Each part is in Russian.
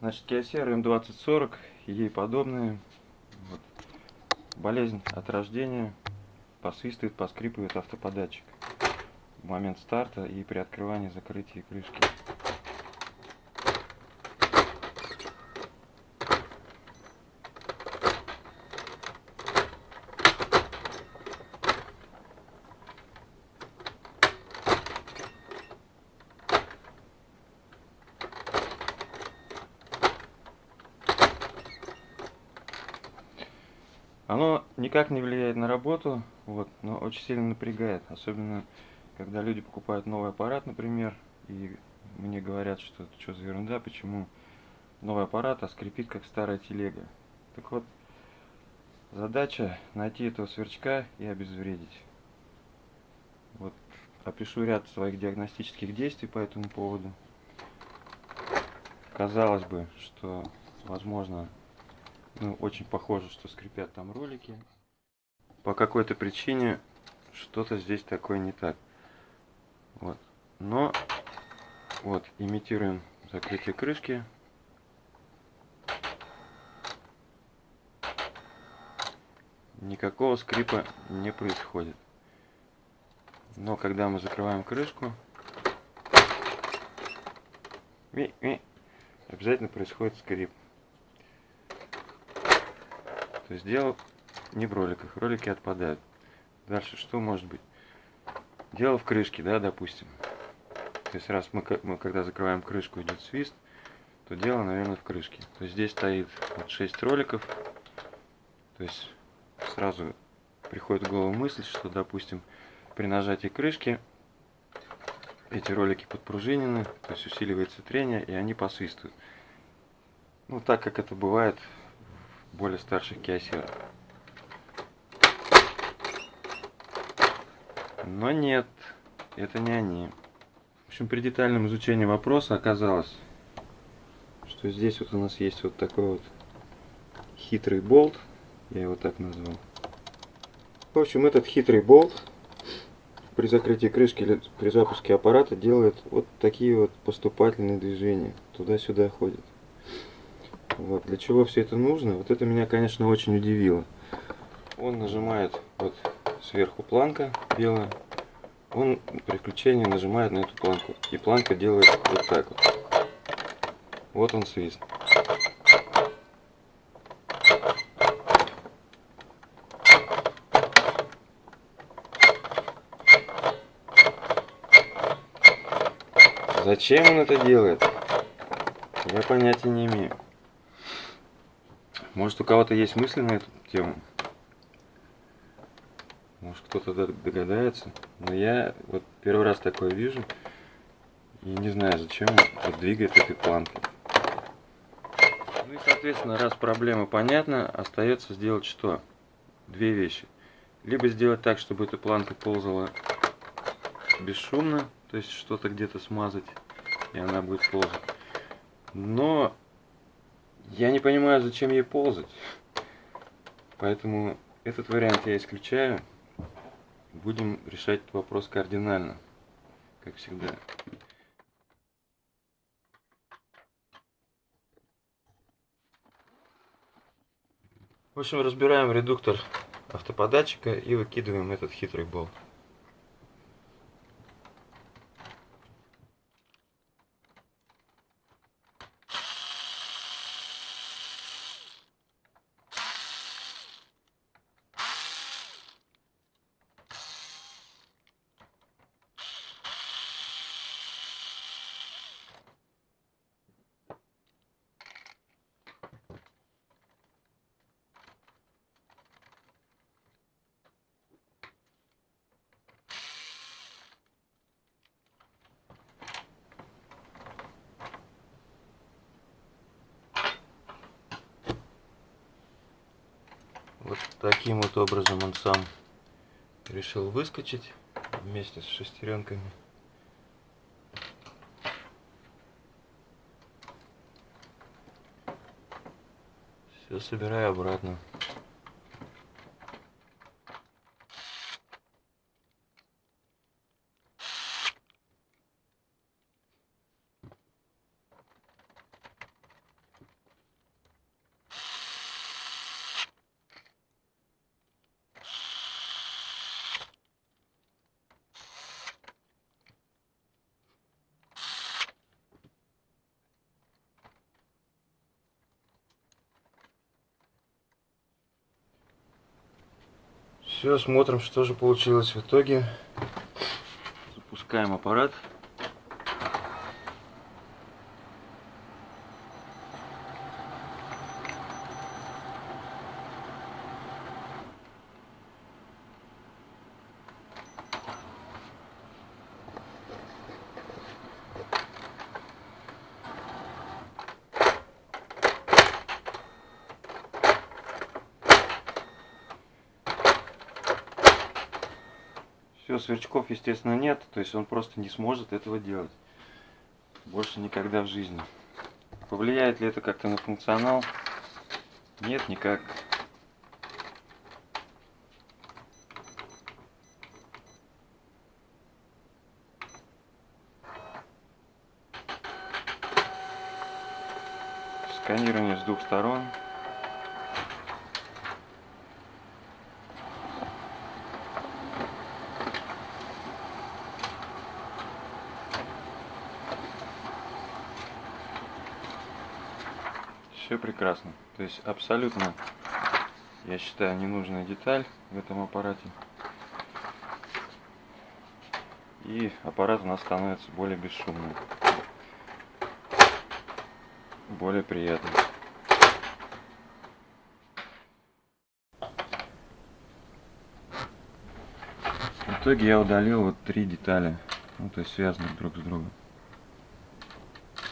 Значит, Kyocera М2040 и ей подобные. Вот. Болезнь от рождения. Посвистывает, поскрипывает автоподатчик в момент старта и при открывании и закрытии крышки. Оно никак не влияет на работу, вот, но очень сильно напрягает, особенно когда люди покупают новый аппарат, например, и мне говорят, что это что за ерунда, почему новый аппарат, а скрипит как старая телега. Так вот, задача найти этого сверчка и обезвредить. Вот, опишу ряд своих диагностических действий по этому поводу. Казалось бы, что, возможно, очень похоже, что скрипят там ролики. По какой-то причине что-то здесь такое не так. Вот. Но вот имитируем закрытие крышки. Никакого скрипа не происходит. Но когда мы закрываем крышку, обязательно происходит скрип. То есть дело не в роликах, ролики отпадают. Дальше что может быть? Дело в крышке, да, допустим. То есть раз мы когда закрываем крышку, идет свист, то дело, наверное, в крышке. То есть здесь стоит вот 6 роликов. То есть сразу приходит в голову мысль, что, допустим, при нажатии крышки эти ролики подпружинены, то есть усиливается трение, и они посвистывают. Ну, так как это бывает в более старших Kyocera. Но нет, это не они. В общем, при детальном изучении вопроса оказалось, что здесь вот у нас есть вот такой вот хитрый болт, я его так назвал. В общем, этот хитрый болт при закрытии крышки или при запуске аппарата делает вот такие вот поступательные движения. Туда-сюда ходит. Вот. Для чего все это нужно? Вот это меня, конечно, очень удивило. Он нажимает вот сверху планка белая. Он при включении нажимает на эту планку. И планка делает вот так вот. Вот он свист. Зачем он это делает? Я понятия не имею. Может, у кого-то есть мысли на эту тему? Может, кто-то догадается. Но я вот первый раз такое вижу. И не знаю, зачем он двигает этой планкой. Ну и, соответственно, раз проблема понятна, остается сделать что? Две вещи. Либо сделать так, чтобы эта планка ползала бесшумно, то есть что-то где-то смазать, и она будет ползать. Но я не понимаю, зачем ей ползать. Поэтому этот вариант я исключаю. Будем решать этот вопрос кардинально, как всегда. В общем, разбираем редуктор автоподатчика и выкидываем этот хитрый болт. Вот таким вот образом он сам решил выскочить вместе с шестеренками. Все собираю обратно. Все, смотрим, что же получилось в итоге. Запускаем аппарат. Все, сверчков, естественно, нет, то есть он просто не сможет этого делать. Больше никогда в жизни. Повлияет ли это как-то на функционал? Нет, никак. Сканирование с двух сторон. Все прекрасно. То есть абсолютно, я считаю, ненужная деталь в этом аппарате. И аппарат у нас становится более бесшумным, более приятным. В итоге я удалил вот 3 детали, ну, то есть связанные друг с другом.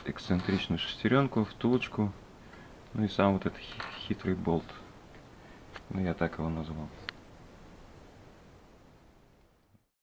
Эксцентричную шестеренку, втулочку, ну и сам вот этот хитрый болт. Ну, я так его назвал.